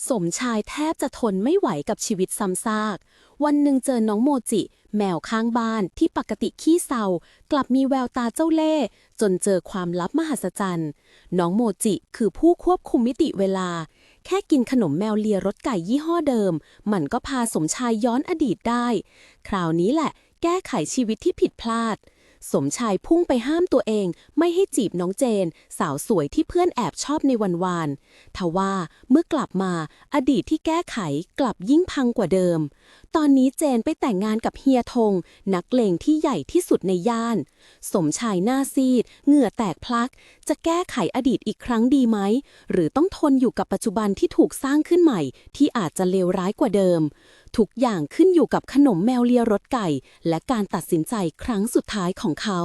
สมชายแทบจะทนไม่ไหวกับชีวิตซ้ำซากวันหนึ่งเจอน้องโมจิแมวข้างบ้านที่ปกติขี้เศร้ากลับมีแววตาเจ้าเล่ห์จนเจอความลับมหัศจรรย์น้องโมจิคือผู้ควบคุมมิติเวลาแค่กินขนมแมวเลียรสไก่ยี่ห้อเดิมมันก็พาสมชายย้อนอดีตได้คราวนี้แหละแก้ไขชีวิตที่ผิดพลาดสมชายพุ่งไปห้ามตัวเองไม่ให้จีบน้องเจนสาวสวยที่เพื่อนแอบชอบในวันวานทว่าเมื่อกลับมาอดีตที่แก้ไขกลับยิ่งพังกว่าเดิมตอนนี้เจนไปแต่งงานกับเฮียธงนักเลงที่ใหญ่ที่สุดในย่านสมชายหน้าซีดเหงื่อแตกพลักจะแก้ไขอดีตอีกครั้งดีไหมหรือต้องทนอยู่กับปัจจุบันที่ถูกสร้างขึ้นใหม่ที่อาจจะเลวร้ายกว่าเดิมทุกอย่างขึ้นอยู่กับขนมแมวเลียรสไก่และการตัดสินใจครั้งสุดท้ายของเขา